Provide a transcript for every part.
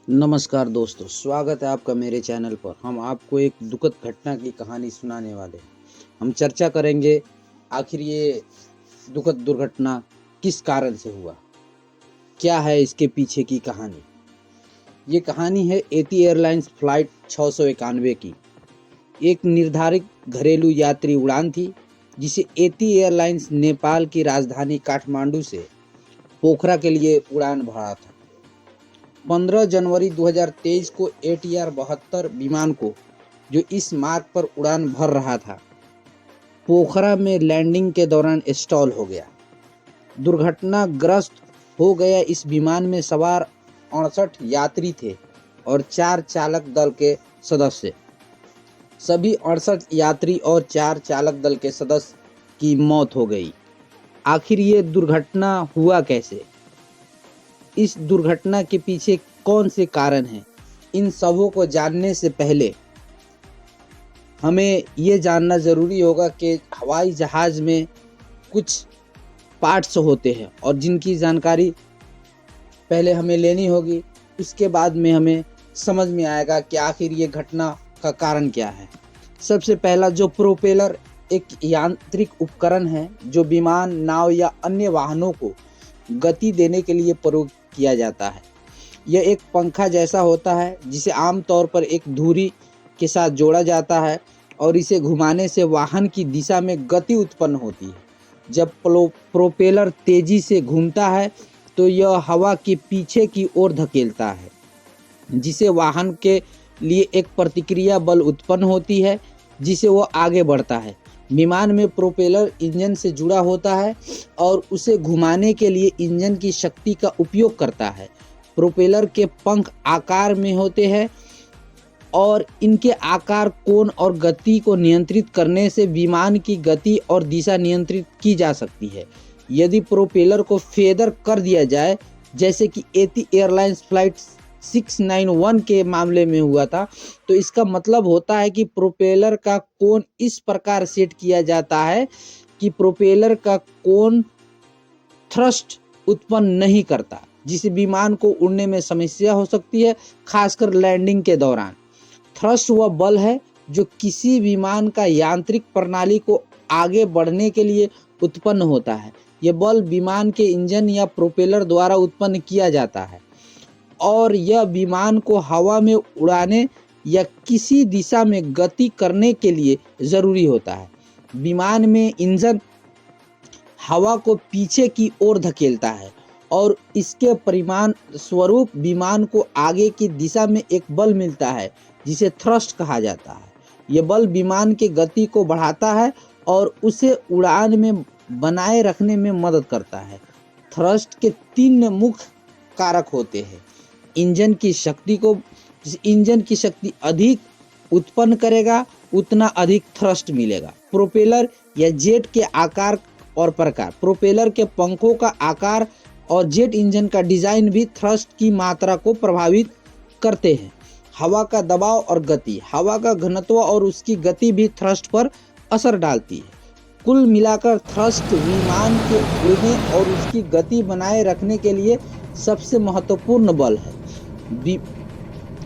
नमस्कार दोस्तों, स्वागत है आपका मेरे चैनल पर। हम आपको एक दुखद घटना की कहानी सुनाने वाले हैं। हम चर्चा करेंगे आखिर ये दुखद दुर्घटना किस कारण से हुआ, क्या है इसके पीछे की कहानी। ये कहानी है एती एयरलाइंस फ्लाइट 691 की। एक निर्धारित घरेलू यात्री उड़ान थी जिसे एती एयरलाइंस नेपाल की राजधानी काठमांडू से पोखरा के लिए उड़ान भरा था। 15 जनवरी 2023 को ATR 72 विमान को, जो इस मार्ग पर उड़ान भर रहा था, पोखरा में लैंडिंग के दौरान स्टॉल हो गया। दुर्घटनाग्रस्त हो गया इस विमान में सवार 68 यात्री थे और 4 चालक दल के सदस्य। सभी 68 यात्री और 4 चालक दल के सदस्य की मौत हो गई। आखिर ये दुर्घटना हुआ कैसे, इस दुर्घटना के पीछे कौन से कारण हैं, इन सबों को जानने से पहले हमें ये जानना ज़रूरी होगा कि हवाई जहाज़ में कुछ पार्ट्स होते हैं और जिनकी जानकारी पहले हमें लेनी होगी। उसके बाद में हमें समझ में आएगा कि आखिर ये घटना का कारण क्या है। सबसे पहला, जो प्रोपेलर एक यांत्रिक उपकरण है जो विमान, नाव या अन्य वाहनों को गति देने के लिए प्रयोग किया जाता है। यह एक पंखा जैसा होता है जिसे आमतौर पर एक धुरी के साथ जोड़ा जाता है और इसे घुमाने से वाहन की दिशा में गति उत्पन्न होती है। जब प्रोपेलर तेजी से घूमता है तो यह हवा के पीछे की ओर धकेलता है, जिसे वाहन के लिए एक प्रतिक्रिया बल उत्पन्न होती है जिसे वह आगे बढ़ता है। विमान में प्रोपेलर इंजन से जुड़ा होता है और उसे घुमाने के लिए इंजन की शक्ति का उपयोग करता है। प्रोपेलर के पंख आकार में होते हैं और इनके आकार, कोण और गति को नियंत्रित करने से विमान की गति और दिशा नियंत्रित की जा सकती है। यदि प्रोपेलर को फेदर कर दिया जाए, जैसे कि एती एयरलाइंस फ्लाइट 691 के मामले में हुआ था, तो इसका मतलब होता है कि प्रोपेलर का कोण इस प्रकार सेट किया जाता है कि प्रोपेलर का कोण थ्रस्ट उत्पन्न नहीं करता, जिससे विमान को उड़ने में समस्या हो सकती है, खासकर लैंडिंग के दौरान। थ्रस्ट वह बल है जो किसी विमान का यांत्रिक प्रणाली को आगे बढ़ने के लिए उत्पन्न होता है। यह बल विमान के इंजन या प्रोपेलर द्वारा उत्पन्न किया जाता है और यह विमान को हवा में उड़ाने या किसी दिशा में गति करने के लिए ज़रूरी होता है। विमान में इंजन हवा को पीछे की ओर धकेलता है और इसके परिणाम स्वरूप विमान को आगे की दिशा में एक बल मिलता है जिसे थ्रस्ट कहा जाता है। यह बल विमान की गति को बढ़ाता है और उसे उड़ान में बनाए रखने में मदद करता है। थ्रस्ट के 3 मुख्य कारक होते हैं। इंजन की शक्ति को, इंजन की शक्ति अधिक उत्पन्न करेगा उतना अधिक थ्रस्ट मिलेगा। प्रोपेलर या जेट के आकार और प्रकार, प्रोपेलर के पंखों का आकार और जेट इंजन का डिजाइन भी थ्रस्ट की मात्रा को प्रभावित करते हैं। हवा का दबाव और गति, हवा का घनत्व और उसकी गति भी थ्रस्ट पर असर डालती है। कुल मिलाकर थ्रस्ट विमान के उड़ने और उसकी गति बनाए रखने के लिए सबसे महत्वपूर्ण बल है।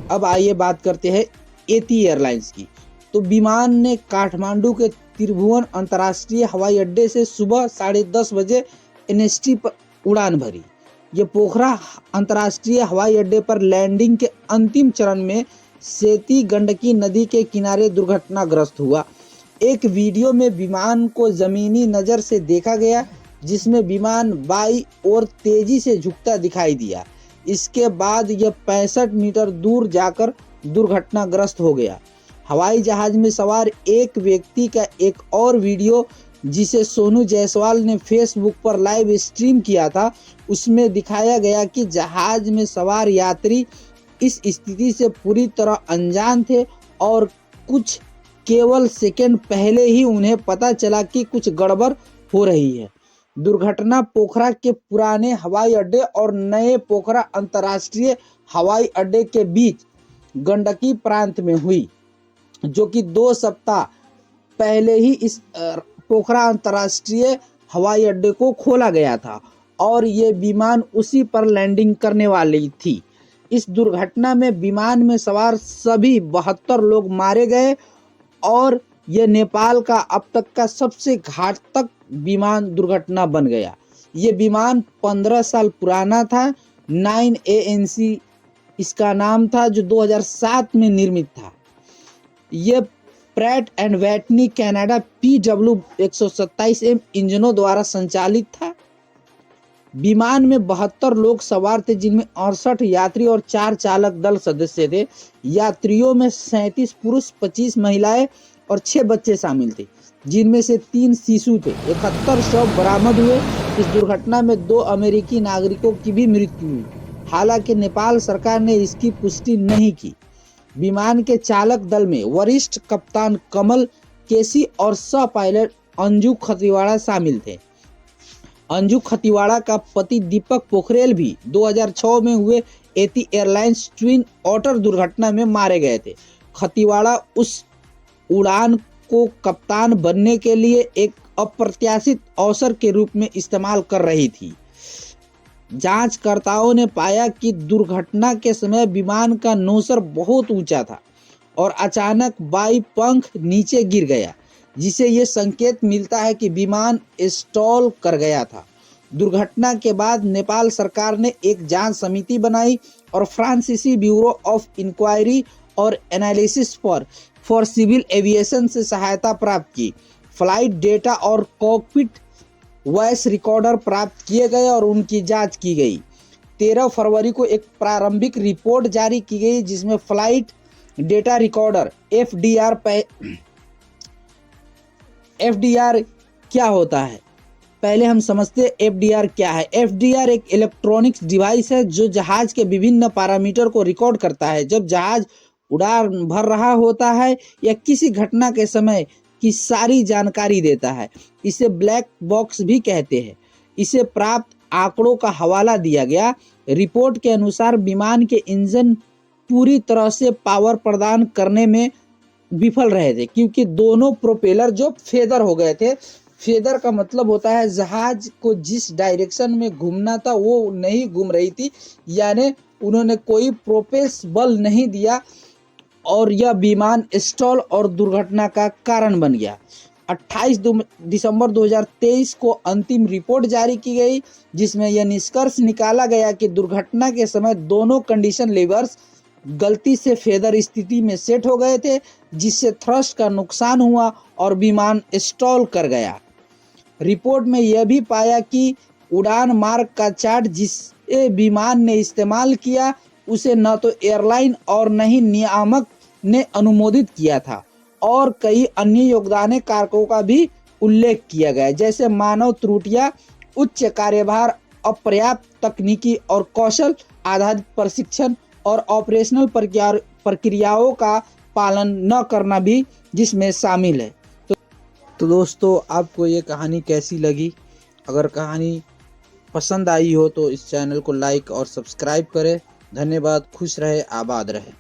अब आइए बात करते हैं एती एयरलाइंस की। तो विमान ने काठमांडू के त्रिभुवन अंतर्राष्ट्रीय हवाई अड्डे से सुबह 10:30 बजे NST पर उड़ान भरी। यह पोखरा अंतर्राष्ट्रीय हवाई अड्डे पर लैंडिंग के अंतिम चरण में सेती गंडकी नदी के किनारे दुर्घटनाग्रस्त हुआ। एक वीडियो में विमान को जमीनी नज़र से देखा गया जिसमें विमान बाईं ओर तेजी से झुकता दिखाई दिया। इसके बाद यह 65 मीटर दूर जाकर दुर्घटनाग्रस्त हो गया। हवाई जहाज में सवार एक व्यक्ति का एक और वीडियो, जिसे सोनू जायसवाल ने फेसबुक पर लाइव स्ट्रीम किया था, उसमें दिखाया गया कि जहाज में सवार यात्री इस स्थिति से पूरी तरह अनजान थे और कुछ केवल सेकंड पहले ही उन्हें पता चला कि कुछ गड़बड़ हो रही है। दुर्घटना पोखरा के पुराने हवाई अड्डे और नए पोखरा अंतर्राष्ट्रीय हवाई अड्डे के बीच गंडकी प्रांत में हुई, जो कि 2 सप्ताह पहले ही इस पोखरा अंतर्राष्ट्रीय हवाई अड्डे को खोला गया था और ये विमान उसी पर लैंडिंग करने वाली थी। इस दुर्घटना में विमान में सवार सभी 72 लोग मारे गए और यह नेपाल का अब तक का सबसे घातक विमान दुर्घटना बन गया। ये विमान 15 साल पुराना था। 9ANC इसका नाम था, जो 2007 में निर्मित था। यह प्रैट एंड वैटनी कनाडा PW127M इंजनों द्वारा संचालित था। विमान में 72 लोग सवार थे, जिनमें 68 यात्री और 4 चालक दल सदस्य थे। यात्रियों में 37 पुरुष, 25 महिलाएं और 6 बच्चे शामिल थे, जिनमें से 3 शिशु थे। 71 शव बरामद हुए। इस दुर्घटना में 2 अमेरिकी नागरिकों की भी मृत्यु हुई। हालांकि नेपाल सरकार ने इसकी पुष्टि नहीं की। विमान के चालक दल में वरिष्ठ कप्तान कमल केसी और सह पायलट अंजू खतीवाड़ा शामिल थे। अंजू खतीवाड़ा का पति दीपक पोखरेल भी 2006 में हुए एथी एयरलाइंस ट्विन ऑटर दुर्घटना में मारे गए थे। खतीवाड़ा उस उड़ान को कप्तान बनने के लिए एक अप्रत्याशित अवसर के रूप में इस्तेमाल कर रही थी। जांचकर्ताओं ने पाया कि दुर्घटना के समय विमान का नोसर बहुत ऊंचा था और अचानक बाई पंख नीचे गिर गया, जिसे ये संकेत मिलता है कि विमान स्टॉल कर गया था। दुर्घटना के बाद नेपाल सरकार ने एक जांच समिति बनाई और फ्रांसीसी ब्यूरो ऑफ इंक्वायरी और एनालिसिस फॉर सिविल एविएशन से सहायता प्राप्त की। फ्लाइट डेटा और कॉकपिट वॉइस रिकॉर्डर प्राप्त किए गए और उनकी जांच की गई। 13 फरवरी को एक प्रारंभिक रिपोर्ट जारी की गई, जिसमें फ्लाइट डेटा रिकॉर्डर FDR क्या होता है, पहले हम समझते हैं FDR क्या है। FDR एक इलेक्ट्रॉनिक्स डिवाइस है जो जहाज के विभिन्न पैरामीटर को रिकॉर्ड करता है जब जहाज उड़ान भर रहा होता है या किसी घटना के समय की सारी जानकारी देता है। इसे ब्लैक बॉक्स भी कहते हैं। इसे प्राप्त आंकड़ों का हवाला दिया गया। रिपोर्ट के अनुसार विमान के इंजन पूरी तरह से पावर प्रदान करने में विफल रहे थे, क्योंकि दोनों प्रोपेलर जो फेदर हो गए थे। फेदर का मतलब होता है जहाज को जिस डायरेक्शन में घूमना था वो नहीं घूम रही थी, यानी उन्होंने कोई प्रोपेस बल नहीं दिया और यह विमान स्टॉल और दुर्घटना का कारण बन गया। 28 दिसंबर 2023 को अंतिम रिपोर्ट जारी की गई, जिसमें यह निष्कर्ष निकाला गया कि दुर्घटना के समय दोनों कंडीशन लेवर्स गलती से फेदर स्थिति में सेट हो गए थे, जिससे थ्रस्ट का नुकसान हुआ और विमान स्टॉल कर गया। रिपोर्ट में यह भी पाया कि उड़ान मार्ग का चार्ट जिसे विमान ने इस्तेमाल किया उसे न तो एयरलाइन और न ही नियामक ने अनुमोदित किया था, और कई अन्य योगदान कारकों का भी उल्लेख किया गया, जैसे मानव त्रुटियां, उच्च कार्यभार, अपर्याप्त तकनीकी और कौशल आधारित प्रशिक्षण और ऑपरेशनल प्रक्रियाओं का पालन न करना भी जिसमें शामिल है। तो दोस्तों, आपको ये कहानी कैसी लगी? अगर कहानी पसंद आई हो तो इस चैनल को लाइक और सब्सक्राइब करें। धन्यवाद। खुश रहे, आबाद रहे।